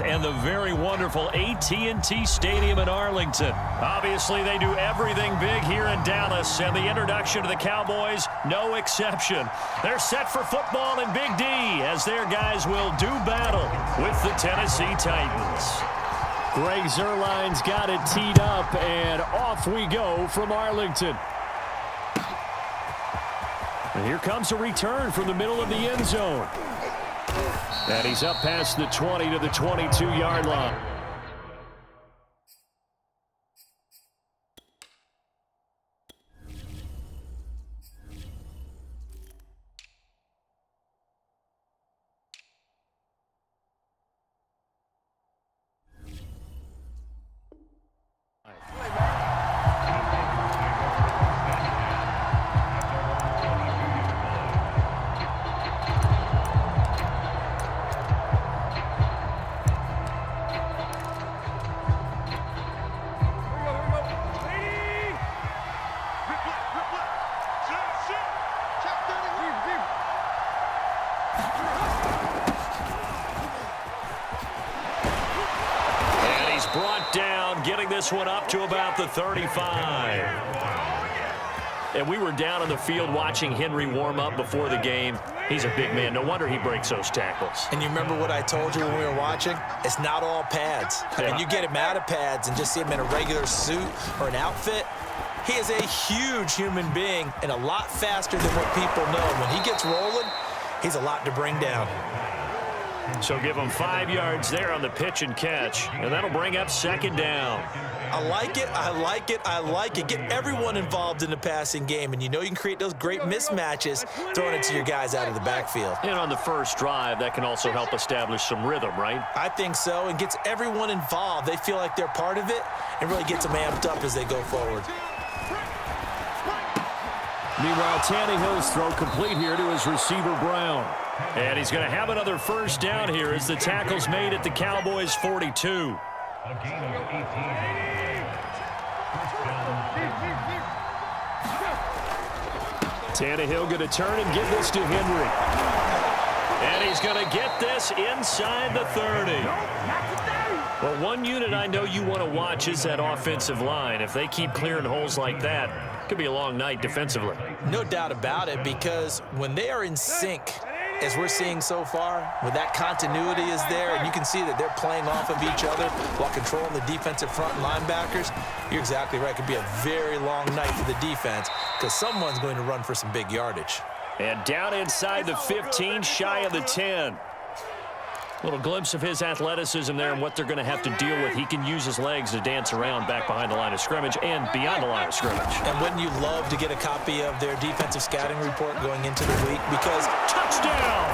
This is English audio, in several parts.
And the very wonderful AT&T Stadium in Arlington. Obviously, they do everything big here in Dallas, and the introduction to the Cowboys, no exception. They're set for football in Big D as their guys will do battle with the Tennessee Titans. Greg Zuerlein's got it teed up, and off we go from Arlington. And here comes a return from the middle of the end zone. And he's up past the 20 to the 22-yard line. Brought down, getting this one up to about the 35. And we were down on the field watching Henry warm up before the game. He's a big man. No wonder he breaks those tackles. And you remember what I told you when we were watching? It's not all pads. Yeah. And you get him out of pads and just see him in a regular suit or an outfit. He is a huge human being and a lot faster than what people know. When he gets rolling, he's a lot to bring down. So give him 5 yards there on the pitch and catch, and that'll bring up second down. I like it, I like it, I like it. Get everyone involved in the passing game, and you know you can create those great mismatches throwing it to your guys out of the backfield. And on the first drive, that can also help establish some rhythm, right? I think so, and gets everyone involved. They feel like they're part of it, and really gets them amped up as they go forward. Meanwhile, Tannehill's throw complete here to his receiver, Brown. And he's going to have another first down here as the tackle's made at the Cowboys' 42. Tannehill going to turn and give this to Henry. And he's going to get this inside the 30. Well, one unit I know you want to watch is that offensive line. If they keep clearing holes like that, it could be a long night defensively. No doubt about it, because when they are in sync, as we're seeing so far, when that continuity is there, and you can see that they're playing off of each other while controlling the defensive front and linebackers, you're exactly right. It could be a very long night for the defense because someone's going to run for some big yardage. And down inside the 15, shy of the 10. Little glimpse of his athleticism there and what they're going to have to deal with. He can use his legs to dance around back behind the line of scrimmage and beyond the line of scrimmage. And wouldn't you love to get a copy of their defensive scouting report going into the week? Because touchdown!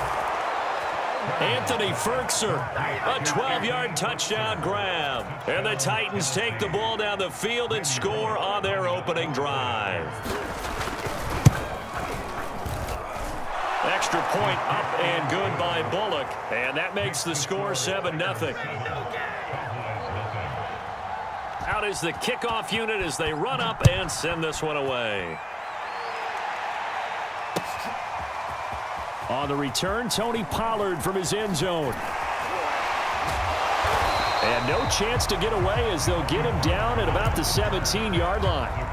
Anthony Ferkser, a 12-yard touchdown grab. And the Titans take the ball down the field and score on their opening drive. Extra point up and good by Bullock. And that makes the score 7-0. Out is the kickoff unit as they run up and send this one away. On the return, Tony Pollard from his end zone. And no chance to get away as they'll get him down at about the 17-yard line.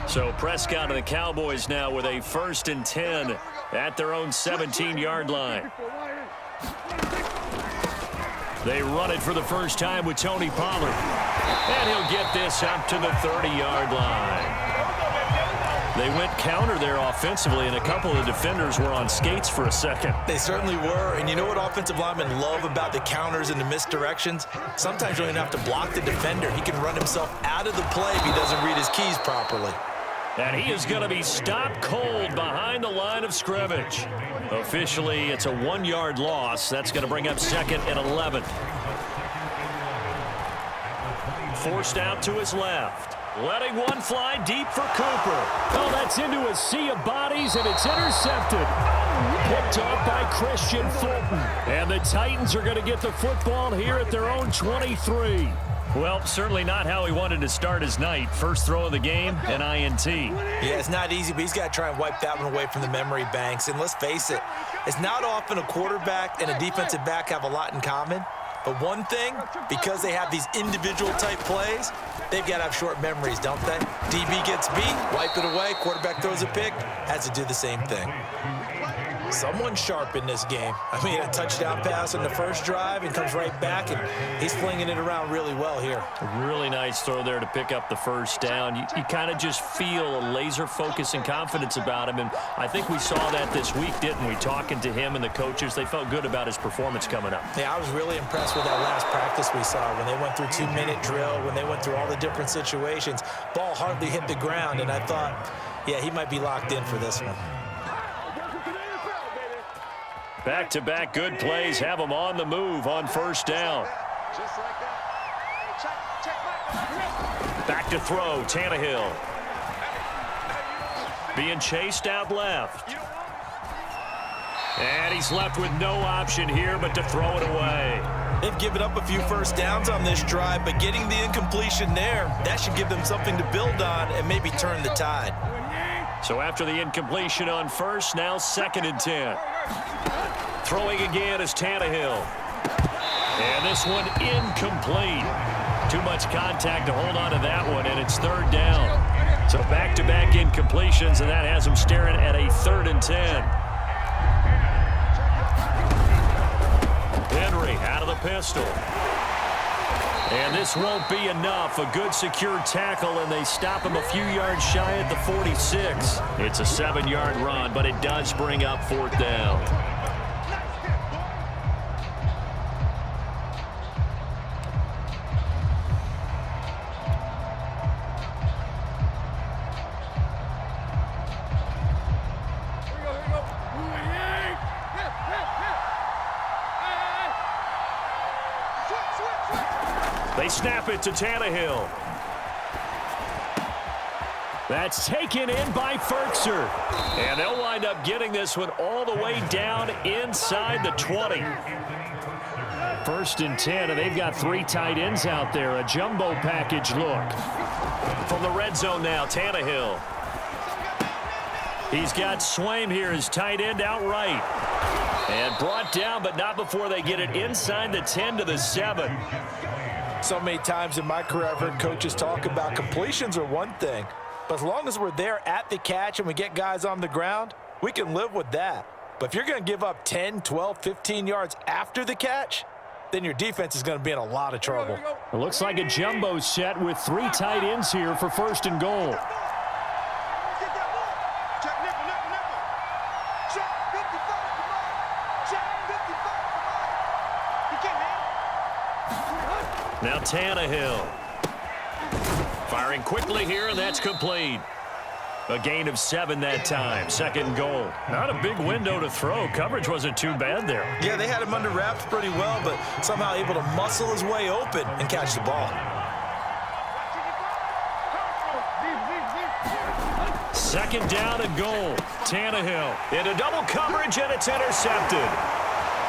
So Prescott and the Cowboys now with a 1st and 10 at their own 17-yard line. They run it for the first time with Tony Pollard. And he'll get this up to the 30-yard line. They went counter there offensively, and a couple of defenders were on skates for a second. They certainly were. And you know what offensive linemen love about the counters and the misdirections? Sometimes you don't even have to block the defender. He can run himself out of the play if he doesn't read his keys properly. And he is going to be stopped cold behind the line of scrimmage. Officially, it's a 1-yard loss. That's going to bring up 2nd and 11. Forced out to his left. Letting one fly deep for Cooper. Oh, that's into a sea of bodies, and it's intercepted. Picked up by Christian Fulton. And the Titans are going to get the football here at their own 23. Well, certainly not how he wanted to start his night. First throw of the game, an INT. Yeah, it's not easy, but he's got to try and wipe that one away from the memory banks. And let's face it, it's not often a quarterback and a defensive back have a lot in common. But one thing, because they have these individual type plays, they've got to have short memories, don't they? DB gets beat, wipe it away, quarterback throws a pick, has to do the same thing. Someone sharp in this game. I mean, a touchdown pass in the first drive and comes right back, and he's flinging it around really well here. A really nice throw there to pick up the first down. You kind of just feel a laser focus and confidence about him, and I think we saw that this week, didn't we? Talking to him and the coaches, they felt good about his performance coming up. Yeah, I was really impressed with that last practice we saw when they went through 2-minute drill, when they went through all the different situations. Ball hardly hit the ground, and I thought, yeah, he might be locked in for this one. Back-to-back good plays have him on the move on first down. Back to throw, Tannehill. Being chased out left. And he's left with no option here but to throw it away. They've given up a few first downs on this drive, but getting the incompletion there, that should give them something to build on and maybe turn the tide. So after the incompletion on first, now 2nd and 10. Throwing again is Tannehill. And this one incomplete. Too much contact to hold on to that one, and it's 3rd down. So back-to-back incompletions, and that has them staring at a 3rd and 10. Henry out of the pistol. And this won't be enough. A good secure tackle, and they stop him a few yards shy at the 46. It's a 7-yard run, but it does bring up 4th down. They snap it to Tannehill. That's taken in by Ferkser. And they'll wind up getting this one all the way down inside the 20. 1st and 10, and they've got 3 tight ends out there. A jumbo package look. From the red zone now, Tannehill. He's got Swaim here, his tight end outright. And brought down, but not before they get it inside the 10 to the 7. So many times in my career, I've heard coaches talk about completions are one thing, but as long as we're there at the catch and we get guys on the ground, we can live with that. But if you're going to give up 10, 12, 15 yards after the catch, then your defense is going to be in a lot of trouble. It looks like a jumbo set with 3 tight ends here for 1st and goal. Now Tannehill. Firing quickly here, and that's complete. A gain of 7 that time. 2nd goal. Not a big window to throw. Coverage wasn't too bad there. Yeah, they had him under wraps pretty well, but somehow able to muscle his way open and catch the ball. 2nd down and goal. Tannehill into double coverage, and it's intercepted.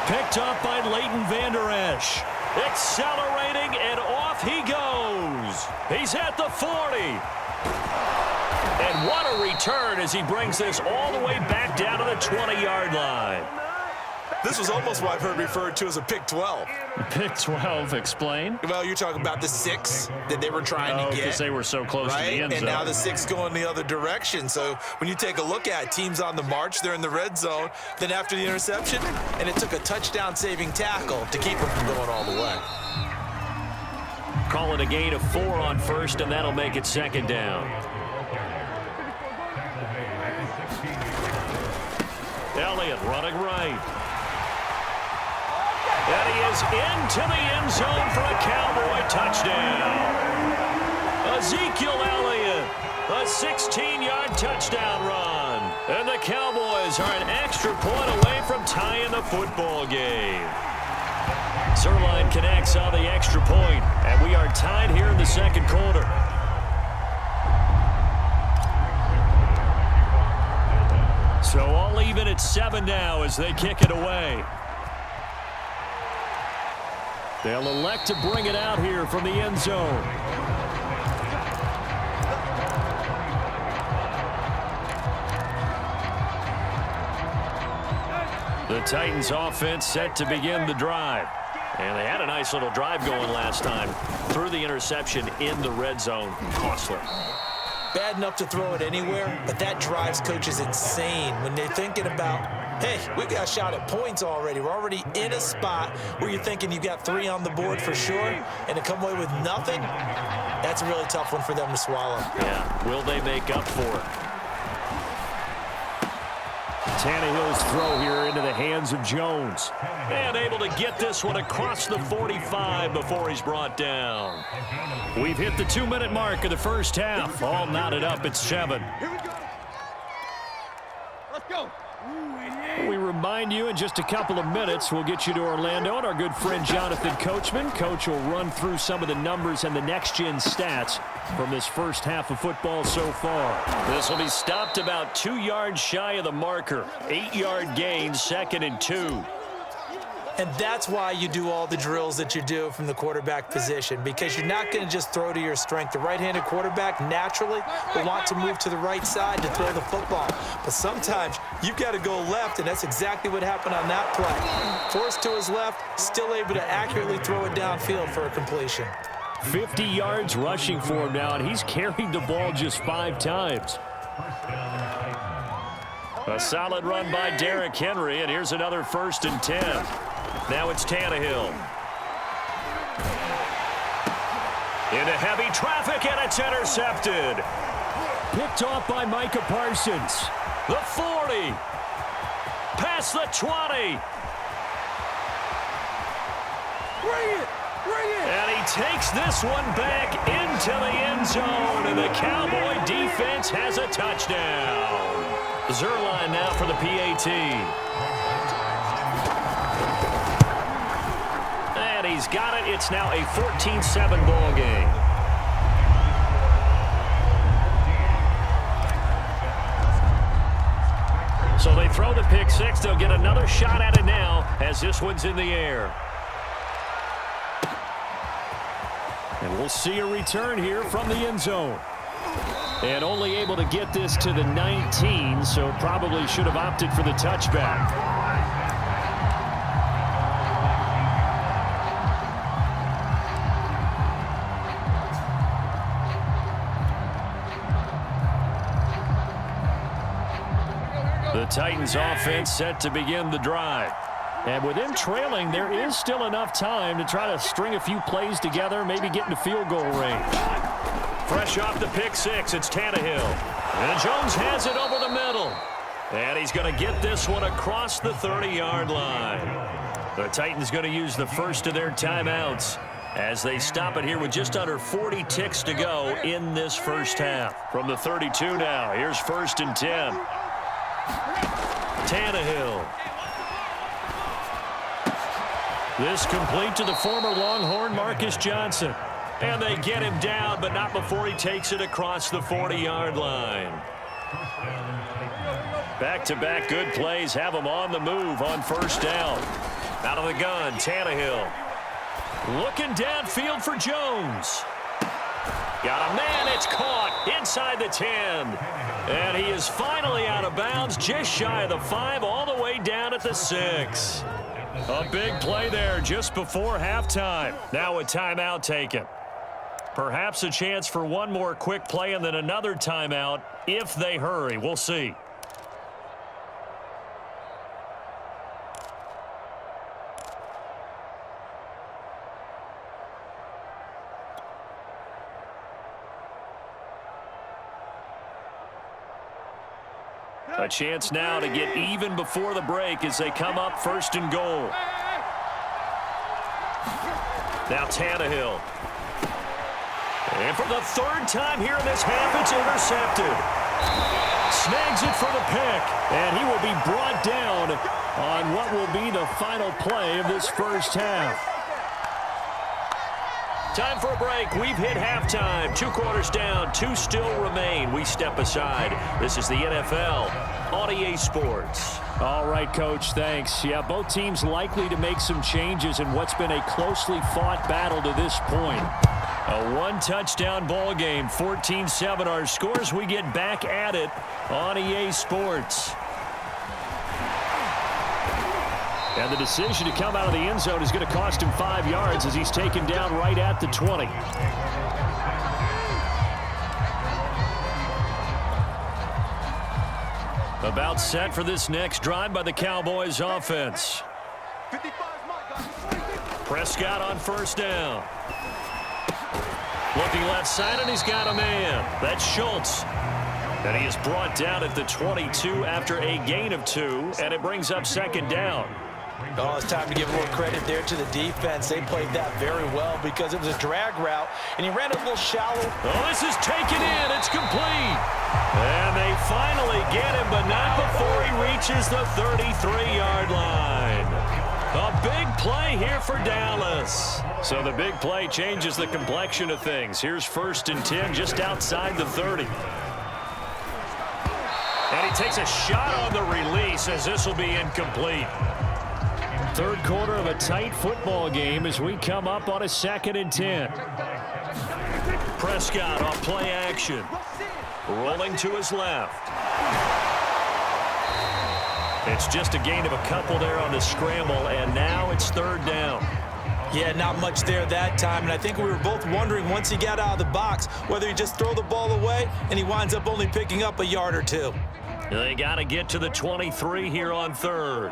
Picked up by Leighton Vander Esch. Accelerating, and off he goes. He's at the 40. And what a return as he brings this all the way back down to the 20-yard line. This was almost what I've heard referred to as a pick 12. Pick 12, explain. Well, you're talking about the 6 that they were trying to get. Because they were so close to the end zone. And now the 6 going the other direction. So when you take a look at teams on the march, they're in the red zone. Then after the interception, and it took a touchdown-saving tackle to keep them from going all the way. Call it a gain of 4 on first, and that'll make it 2nd down. Elliott running right. And he is into the end zone for a Cowboy touchdown. Ezekiel Elliott, a 16-yard touchdown run. And the Cowboys are an extra point away from tying the football game. Zerline connects on the extra point, and we are tied here in the 2nd quarter. So all even at 7 now as they kick it away. They'll elect to bring it out here from the end zone. The Titans offense set to begin the drive. And they had a nice little drive going last time. Threw the interception in the red zone. Costly. Bad enough to throw it anywhere, but that drives coaches insane when they're thinking about, hey, we got a shot at points already. We're already in a spot where you're thinking you got 3 on the board for sure, and to come away with nothing, that's a really tough one for them to swallow. Yeah, will they make up for it? Tannehill's throw here into the hands of Jones. And able to get this one across the 45 before he's brought down. We've hit the 2-minute mark of the first half. All knotted up at 7. Here we go. Let's go. We remind you in just a couple of minutes, we'll get you to Orlando and our good friend Jonathan Coachman. Coach will run through some of the numbers and the next-gen stats from this first half of football so far. This will be stopped about 2 yards shy of the marker. 8-yard gain, 2nd and 2. And that's why you do all the drills that you do from the quarterback position, because you're not going to just throw to your strength. The right-handed quarterback naturally will want to move to the right side to throw the football. But sometimes you've got to go left, and that's exactly what happened on that play. Forced to his left, still able to accurately throw it downfield for a completion. 50 yards rushing for him now, and he's carried the ball just 5 times. A solid run by Derrick Henry, and here's another 1st and 10. Now it's Tannehill. Into heavy traffic, and it's intercepted. Picked off by Micah Parsons. The 40. Past the 20. Bring it. And he takes this one back into the end zone, and the Cowboy defense has a touchdown. Zerline now for the PAT. And he's got it. It's now a 14-7 ball game. So they throw the pick 6. They'll get another shot at it now as this one's in the air. And we'll see a return here from the end zone. And only able to get this to the 19, so probably should have opted for the touchback. The Titans offense set to begin the drive. And with them trailing, there is still enough time to try to string a few plays together, maybe get into field goal range. Fresh off the pick 6, it's Tannehill. And Jones has it over the middle. And he's going to get this one across the 30-yard line. The Titans going to use the first of their timeouts as they stop it here with just under 40 ticks to go in this first half. From the 32 now, here's 1st and 10. Tannehill. This complete to the former Longhorn Marcus Johnson. And they get him down, but not before he takes it across the 40-yard line. Back-to-back good plays have him on the move on 1st down. Out of the gun, Tannehill. Looking downfield for Jones. Got a man, it's caught inside the 10. And he is finally out of bounds, just shy of the 5, all the way down at the 6. A big play there just before halftime. Now a timeout taken. Perhaps a chance for one more quick play and then another timeout if they hurry. We'll see. A chance now to get even before the break as they come up 1st and goal. Now Tannehill. And for the 3rd time here in this half, it's intercepted. Snags it for the pick. And he will be brought down on what will be the final play of this first half. Time for a break. We've hit halftime. 2 quarters down. 2 still remain. We step aside. This is the NFL on EA Sports. All right, Coach, thanks. Yeah, both teams likely to make some changes in what's been a closely fought battle to this point. A 1-touchdown ball game. 14-7 our scores. We get back at it on EA Sports. And the decision to come out of the end zone is going to cost him 5 yards as he's taken down right at the 20. About set for this next drive by the Cowboys offense. Prescott on first down. Looking left side, and he's got a man. That's Schultz. And he is brought down at the 22 after a gain of 2, and it brings up second down. Oh, it's time to give a little credit there to the defense. They played that very well because it was a drag route, and he ran a little shallow. Oh, this is taken in. It's complete. And they finally get him, but not before he reaches the 33-yard line. A big play here for Dallas. So the big play changes the complexion of things. Here's 1st and 10 just outside the 30. And he takes a shot on the release as this will be incomplete. Third quarter of a tight football game as we come up on a 2nd and 10. Prescott on play action. Rolling to his left. It's just a gain of a couple there on the scramble, and now it's 3rd down. Yeah, not much there that time, and I think we were both wondering once he got out of the box whether he just throw the ball away, and he winds up only picking up a yard or 2. They got to get to the 23 here on 3rd.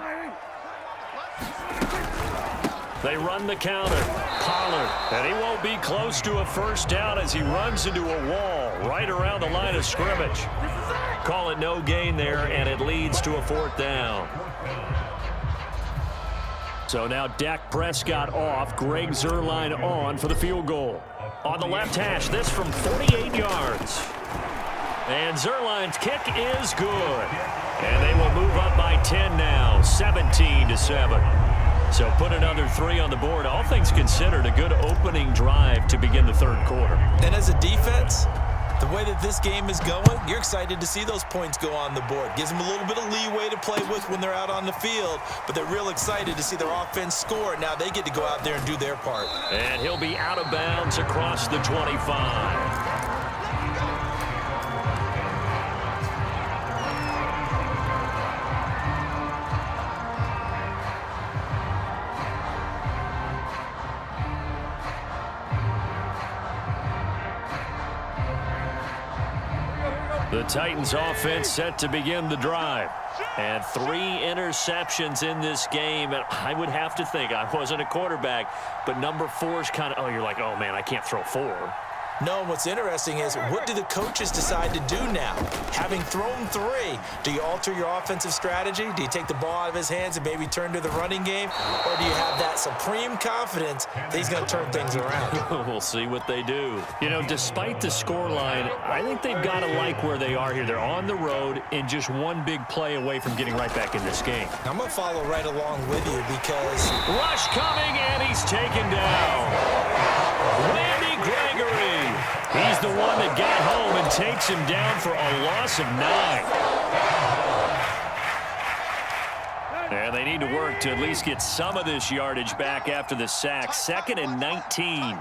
They run the counter. Pollard. And he won't be close to a first down as he runs into a wall right around the line of scrimmage. Call it no gain there, and it leads to a 4th down. So now Dak Prescott off. Greg Zuerlein on for the field goal. On the left hash, this from 48 yards. And Zuerlein's kick is good. And they will move up by 10 now, 17-7. So put another 3 on the board. All things considered, a good opening drive to begin the 3rd quarter. And as a defense, the way that this game is going, you're excited to see those points go on the board. Gives them a little bit of leeway to play with when they're out on the field, but they're real excited to see their offense score. Now they get to go out there and do their part. And he'll be out of bounds across the 25. The Titans offense set to begin the drive. And 3 interceptions in this game. And I would have to think, I wasn't a quarterback, but number 4 is kind of, oh, you're like, oh, man, I can't throw 4. No, what's interesting is what do the coaches decide to do now? Having thrown 3, do you alter your offensive strategy? Do you take the ball out of his hands and maybe turn to the running game? Or do you have that supreme confidence that he's going to turn things around? We'll see what they do. You know, despite the scoreline, I think they've got to like where they are here. They're on the road and just one big play away from getting right back in this game. I'm going to follow right along with you because... Rush coming, and he's taken down. Randy Gregory. He's the one that got home and takes him down for a loss of 9. And they need to work to at least get some of this yardage back after the sack. 2nd and 19.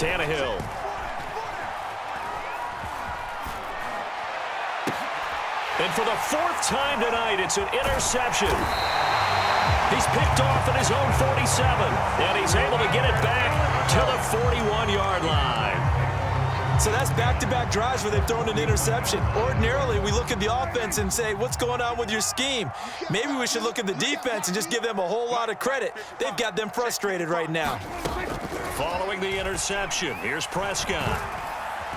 Tannehill. And for the 4th time tonight, it's an interception. He's picked off at his own 47, and he's able to get it back to the 41-yard line. So that's back-to-back drives where they've thrown an interception. Ordinarily, we look at the offense and say, what's going on with your scheme? Maybe we should look at the defense and just give them a whole lot of credit. They've got them frustrated right now. Following the interception, here's Prescott.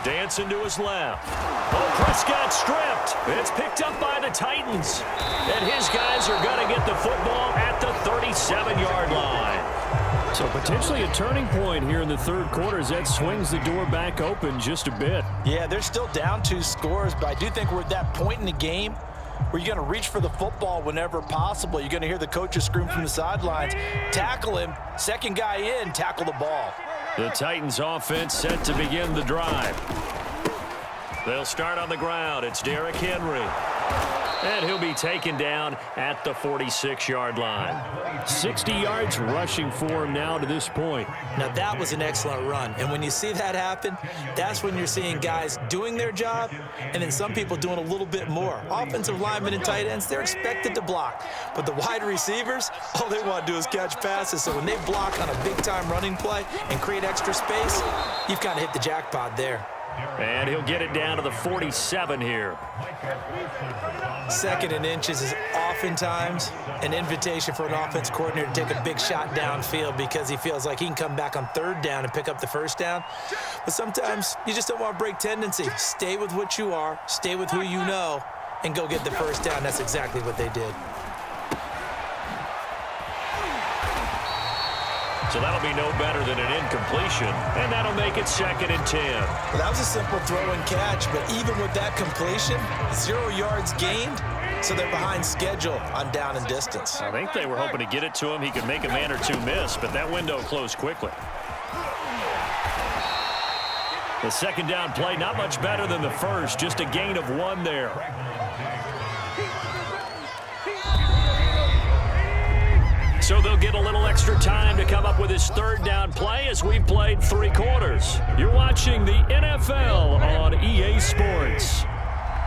Dancing to his left. Oh, Prescott stripped. It's picked up by the Titans. And his guys are going to get the football at the 37-yard line. So potentially a turning point here in the 3rd quarter as that swings the door back open just a bit. Yeah, they're still down 2 scores, but I do think we're at that point in the game where you're going to reach for the football whenever possible. You're going to hear the coaches scream from the sidelines, tackle him, second guy in, tackle the ball. The Titans offense set to begin the drive. They'll start on the ground. It's Derrick Henry. And he'll be taken down at the 46-yard line. 60 yards rushing for him now to this point. Now, that was an excellent run. And when you see that happen, that's when you're seeing guys doing their job and then some people doing a little bit more. Offensive linemen and tight ends, they're expected to block. But the wide receivers, all they want to do is catch passes. So when they block on a big-time running play and create extra space, you've kind of hit the jackpot there. And he'll get it down to the 47 here. Second and inches is oftentimes an invitation for an offense coordinator to take a big shot downfield because he feels like he can come back on third down and pick up the first down. But sometimes you just don't want to break tendency. Stay with what you are, stay with who you know, and go get the first down. That's exactly what they did. So that'll be no better than an incompletion, and that'll make it 2nd and 10. Well, that was a simple throw and catch, but even with that completion, 0 yards gained, so they're behind schedule on down and distance. I think they were hoping to get it to him. He could make a man or two miss, but that window closed quickly. The second down play, not much better than the first, just a gain of 1 there. So they'll get a little extra time to come up with his third down play as we've played 3 quarters. You're watching the NFL on EA Sports.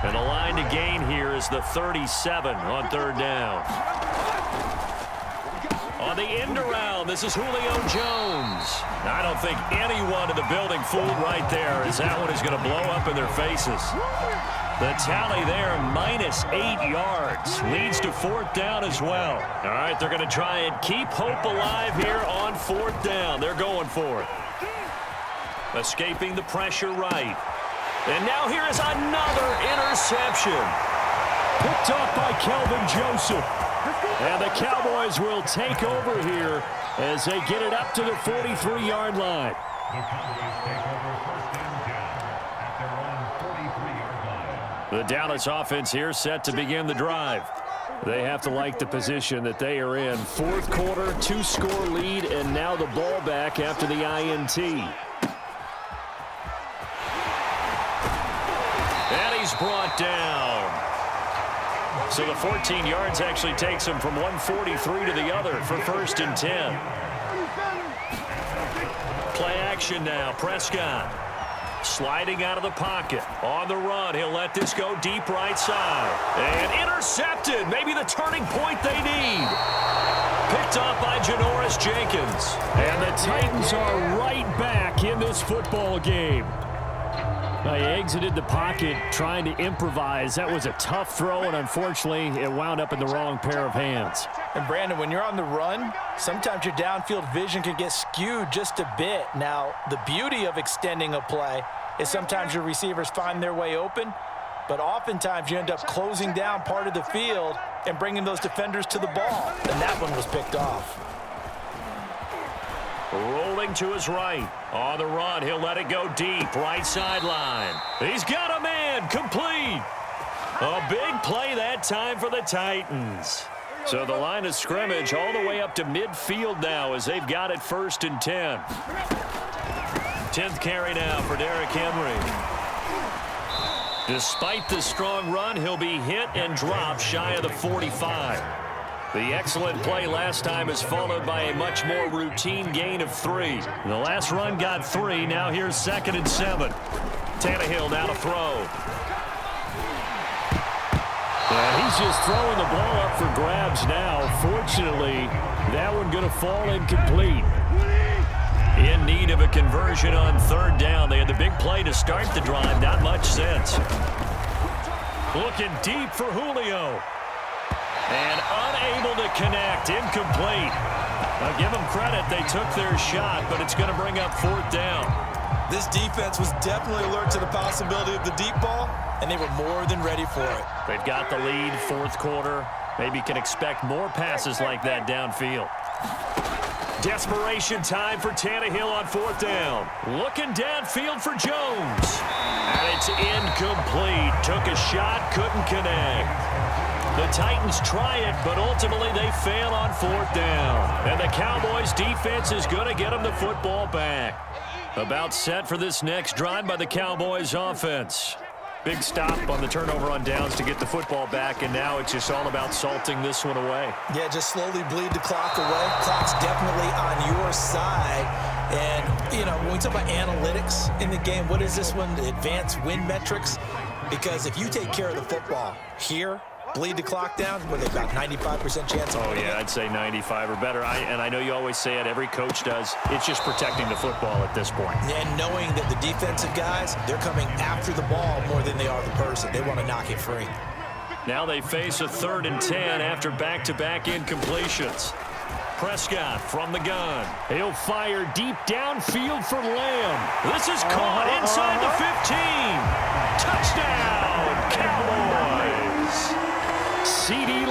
And the line to gain here is the 37 on third down. On the end around, this is Julio Jones. I don't think anyone in the building fooled right there, as that one is going to blow up in their faces. The tally there, -8 yards. Leads to 4th down as well. All right, they're going to try and keep hope alive here on 4th down. They're going for it. Escaping the pressure right. And now here is another interception. Picked off by Kelvin Joseph. And the Cowboys will take over here as they get it up to the 43-yard line. The Dallas offense here set to begin the drive. They have to like the position that they are in. 4th quarter, 2-score lead, and now the ball back after the INT. And he's brought down. So the 14 yards actually takes him from 143 to the other for 1st and 10. Play action now, Prescott. Sliding out of the pocket. On the run, he'll let this go deep right side. And intercepted. Maybe the turning point they need. Picked off by Janoris Jenkins. And the Titans are right back in this football game. Now, he exited the pocket trying to improvise. That was a tough throw, and unfortunately, it wound up in the wrong pair of hands. And, Brandon, when you're on the run, sometimes your downfield vision can get skewed just a bit. Now, the beauty of extending a play is sometimes your receivers find their way open, but oftentimes you end up closing down part of the field and bringing those defenders to the ball. And that one was picked off. Rolling to his right. On the run, he'll let it go deep. Right sideline. He's got a man. Complete. A big play that time for the Titans. So the line of scrimmage all the way up to midfield now as they've got it 1st and 10. 10th carry now for Derrick Henry. Despite the strong run, he'll be hit and dropped shy of the 45. The excellent play last time is followed by a much more routine gain of 3. The last run got 3. Now here's 2nd and 7. Tannehill now to throw. And he's just throwing the ball up for grabs now. Fortunately, that one going to fall incomplete. In need of a conversion on 3rd down. They had the big play to start the drive. Not much sense. Looking deep for Julio. And unable to connect. Incomplete. Now give them credit. They took their shot, but it's going to bring up 4th down. This defense was definitely alert to the possibility of the deep ball, and they were more than ready for it. They've got the lead, 4th quarter. Maybe can expect more passes like that downfield. Desperation time for Tannehill on 4th down. Looking downfield for Jones. And it's incomplete. Took a shot, couldn't connect. The Titans try it, but ultimately they fail on 4th down. And the Cowboys defense is going to get them the football back. About set for this next drive by the Cowboys offense. Big stop on the turnover on downs to get the football back, and now it's just all about salting this one away. Yeah, just slowly bleed the clock away. Clock's definitely on your side. And, you know, when we talk about analytics in the game, what is this one? The advanced win metrics? Because if you take care of the football here, bleed the clock down, with about 95% chance of winning. Oh, yeah, I'd say 95 or better. And I know you always say it, every coach does. It's just protecting the football at this point. And knowing that the defensive guys, they're coming after the ball more than they are the person. They want to knock it free. Now they face a 3rd and 10 after back-to-back incompletions. Prescott from the gun. He'll fire deep downfield for Lamb. This is caught inside the 15. Touchdown, Cowboys. CeeDee